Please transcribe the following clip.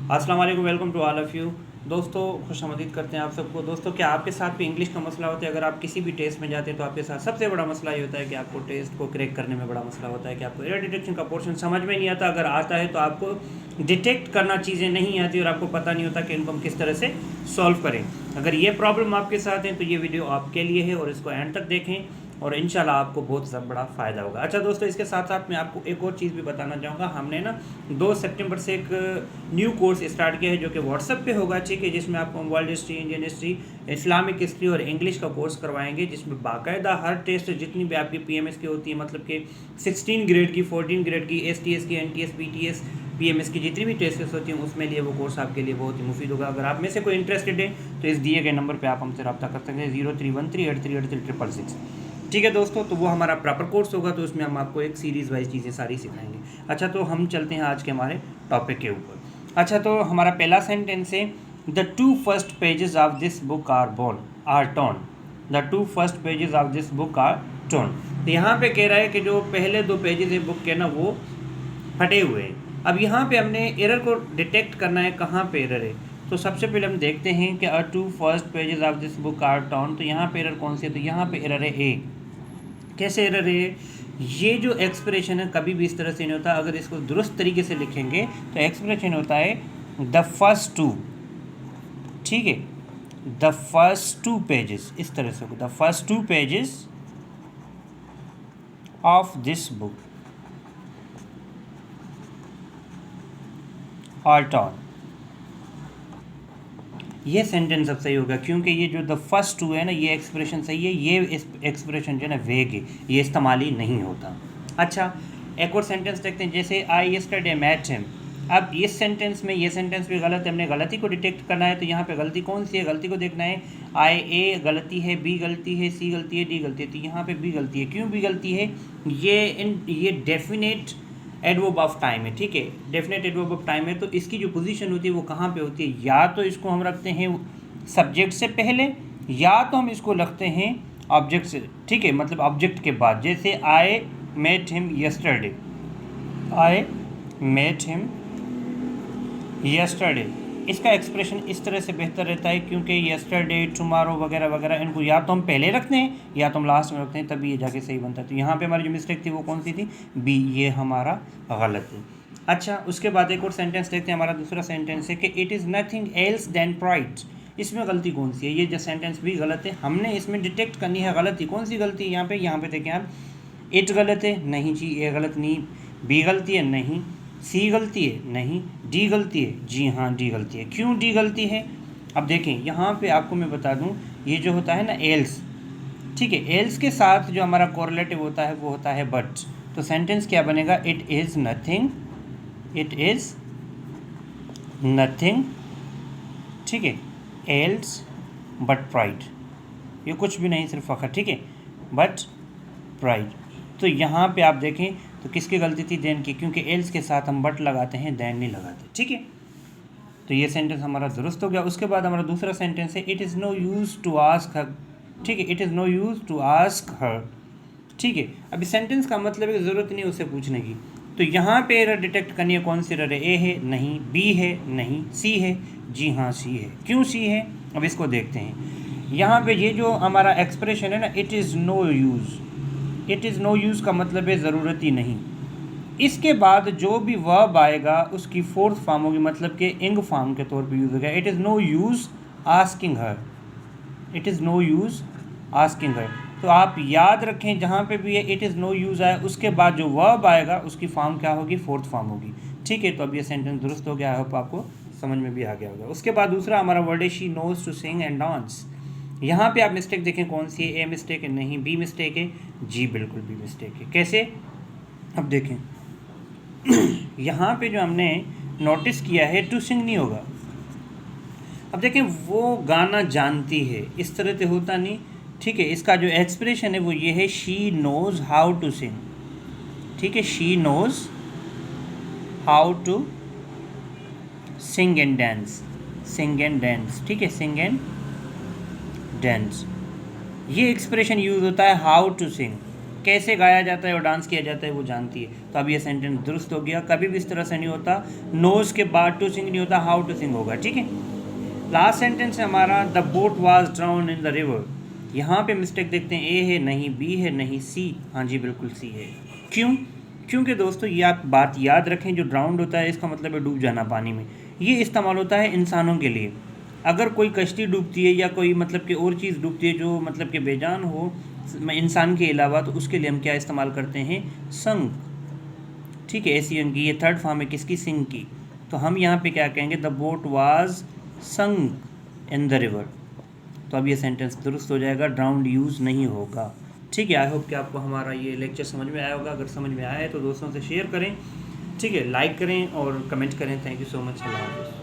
अस्सलाम वालेकुम, welcome to all of you. दोस्तों खुशामदीद करते हैं आप सबको। दोस्तों क्या आपके साथ भी इंग्लिश का मसला होता है? अगर आप किसी भी टेस्ट में जाते हैं तो आपके साथ सबसे बड़ा मसला ये होता है कि आपको टेस्ट को क्रैक करने में बड़ा मसला होता है कि आपको एरर डिटेक्शन का पोर्शन समझ में नहीं आता। अगर आता है तो आपको डिटेक्ट करना चीज़ें नहीं आती और आपको पता नहीं होता कि इनको हम किस तरह से सॉल्व करें। अगर ये प्रॉब्लम आपके साथ है तो ये वीडियो आपके लिए है और इसको एंड तक देखें और इंशाल्लाह आपको बहुत बड़ा फ़ायदा होगा। अच्छा दोस्तों, इसके साथ साथ मैं आपको एक और चीज़ भी बताना चाहूँगा। हमने ना 2 सितंबर से एक न्यू कोर्स स्टार्ट किया है जो कि व्हाट्सएप पे होगा, ठीक है, जिसमें आपको world history, Indian history, Islamic history और इंग्लिश का कोर्स करवाएंगे, जिसमें बाकायदा हर टेस्ट जितनी भी आपकी पीएमएस की होती है, मतलब कि 16 ग्रेड की, 14 ग्रेड की, एसटीएस की, एनटीएस, पीटीएस, पीएमएस की जितनी भी टेस्टेस होती हैं उसमें लिए वो कोर्स आपके लिए बहुत ही मुफीद होगा। अगर आप में से कोई इंटरेस्टेड है तो इस दिए गए नंबर पर आप हमसे रब्ता कर सकते हैं 0313838366। ठीक है दोस्तों, तो वो हमारा प्रॉपर कोर्स होगा, तो उसमें हम आपको एक सीरीज़ वाइज चीज़ें सारी सिखाएंगे। अच्छा, तो हम चलते हैं आज के हमारे टॉपिक के ऊपर। अच्छा, तो हमारा पहला सेंटेंस है the 2 first pages of this book are torn. The 2 first pages of this book are torn. तो यहाँ पे कह रहा है कि जो पहले 2 पेजेस है बुक के ना वो फटे हुए हैं। अब यहाँ पे हमने एरर को डिटेक्ट करना है, कहाँ पे एरर है। तो सबसे पहले हम देखते हैं कि 2 first pages of this book are torn. तो यहाँ पे एरर कौन सी है? तो यहाँ पे एरर है ए। कैसे एरर है? ये जो एक्सप्रेशन है कभी भी इस तरह से नहीं होता। अगर इसको दुरुस्त तरीके से लिखेंगे तो एक्सप्रेशन होता है द फर्स्ट 2, ठीक है, द फर्स्ट 2 पेजेस, इस तरह से the first 2 pages of this book are torn. ये सेंटेंस अब सही होगा क्योंकि ये जो द फर्स्ट 2 है ना, ये एक्सप्रेशन सही है। ये एक्सप्रेशन जो है ना वेग है, ये इस्तेमाल ही नहीं होता। अच्छा, एक और सेंटेंस देखते हैं, जैसे आई यस्टरडे मैट हिम। अब इस सेंटेंस में ये सेंटेंस भी गलत है, हमने गलती को डिटेक्ट करना है। तो यहाँ पे गलती कौन सी है? गलती को देखना है। आई ए गलती है, बी गलती है, सी गलती है, डी गलती है। तो यहाँ पे बी गलती है। क्यों बी गलती है? ये डेफिनेट एडवर्ब ऑफ टाइम है, ठीक है, डेफिनेट एडवर्ब ऑफ टाइम है। तो इसकी जो पोजीशन होती है वो कहाँ पे होती है? या तो इसको हम रखते हैं सब्जेक्ट से पहले, या तो हम इसको रखते हैं ऑब्जेक्ट से, ठीक है, मतलब ऑब्जेक्ट के बाद। जैसे I met him yesterday, I met him yesterday, इसका एक्सप्रेशन इस तरह से बेहतर रहता है क्योंकि यस्टरडे, टुमारो वगैरह वगैरह इनको या तो हम पहले रखते हैं या तो हम लास्ट में रखते हैं, तभी ये जाके सही बनता है। तो यहाँ पे हमारी जो मिस्टेक थी वो कौन सी थी? बी, ये हमारा गलत है। अच्छा, उसके बाद एक और सेंटेंस देखते हैं। हमारा दूसरा सेंटेंस है कि it is nothing else than pride. इसमें गलती कौन सी है? ये जो सेंटेंस भी गलत है, हमने इसमें डिटेक्ट करनी है गलती। कौन सी गलती? यहाँ पे देखें आप, इट गलत है, नहीं जी, ए गलत नहीं। बी गलती है, नहीं। सी गलती है, नहीं। डी गलती है, जी हाँ डी गलती है। क्यों डी गलती है? अब देखें यहाँ पे आपको मैं बता दूँ, ये जो होता है ना एल्स, ठीक है, एल्स के साथ जो हमारा कोरिलेटिव होता है वो होता है बट। तो सेंटेंस क्या बनेगा? It is nothing, it is nothing, ठीक है, एल्स बट प्राइड। ये कुछ भी नहीं, सिर्फ फ़खर, ठीक है, बट प्राइड। तो यहाँ पे आप देखें तो किसकी गलती थी? देन की, क्योंकि एल्स के साथ हम बट लगाते हैं, देन नहीं लगाते, ठीक है। तो ये सेंटेंस हमारा दुरुस्त हो गया। उसके बाद हमारा दूसरा सेंटेंस है it is no use to ask her, ठीक है, it is no use to ask her, ठीक है। अब इस सेंटेंस का मतलब है कि ज़रूरत नहीं उससे पूछने की। तो यहाँ पे एरर डिटेक्ट करनी है, कौन सी एरर है? ए है, नहीं। बी है, नहीं। सी है, जी हाँ सी है। क्यों सी है? अब इसको देखते हैं। यहाँ पे ये जो हमारा एक्सप्रेशन है ना, it is no use, it is no use का मतलब है ज़रूरत ही नहीं। इसके बाद जो भी वर्ब आएगा उसकी फोर्थ फॉर्म होगी, मतलब कि इंग फॉर्म के तौर पे यूज़ होगा। It is no use asking her, it is no use asking her. तो आप याद रखें जहाँ पे भी है इट इज़ नो यूज़ आए, उसके बाद जो वर्ब आएगा उसकी फॉर्म क्या होगी? फोर्थ फॉर्म होगी, ठीक है। तो अब ये सेंटेंस दुरुस्त हो गया, आई होप आपको समझ में भी आ गया होगा। उसके बाद दूसरा हमारा वर्ड है she knows to sing and dance. यहाँ पे आप मिस्टेक देखें कौन सी है? ए मिस्टेक है, नहीं। बी मिस्टेक है, जी बिल्कुल बी मिस्टेक है। कैसे? अब देखें यहाँ पे जो हमने नोटिस किया है टू सिंग नहीं होगा। अब देखें वो गाना जानती है, इस तरह से होता नहीं, ठीक है। इसका जो एक्सप्रेशन है वो ये है she knows how to sing, ठीक है, she knows how to sing and dance, sing and dance, ठीक है, सिंग एंड डांस। ये एक्सप्रेशन यूज़ होता है हाउ टू सिंग, कैसे गाया जाता है और डांस किया जाता है वो जानती है। तो अब ये सेंटेंस दुरुस्त हो गया। कभी भी इस तरह से नहीं होता, नोज के बाद टू सिंग नहीं होता, हाउ टू सिंग होगा, ठीक है। लास्ट सेंटेंस है हमारा, the boat was drown in the river. यहाँ पे मिस्टेक देखते हैं, ए है नहीं, बी है नहीं, सी, हाँ जी बिल्कुल सी है। क्यों? क्योंकि दोस्तों ये आप बात याद रखें, जो ड्राउंड होता है इसका मतलब है डूब जाना पानी में। ये इस्तेमाल होता है इंसानों के लिए। अगर कोई कश्ती डूबती है या कोई मतलब कि और चीज़ डूबती है जो मतलब कि बेजान हो इंसान के अलावा, तो उसके लिए हम क्या इस्तेमाल करते हैं, संक, ठीक है, ऐसी की। ये थर्ड फॉर्म है किसकी, सिंक की। तो हम यहाँ पे क्या कहेंगे, the boat was sunk in the river. तो अब ये सेंटेंस दुरुस्त हो जाएगा, ड्राउंड यूज़ नहीं होगा, ठीक है। आई होप कि आपको हमारा ये लेक्चर समझ में आया होगा। अगर समझ में आया है तो दोस्तों से शेयर करें, ठीक है, लाइक करें और कमेंट करें। Thank you so much.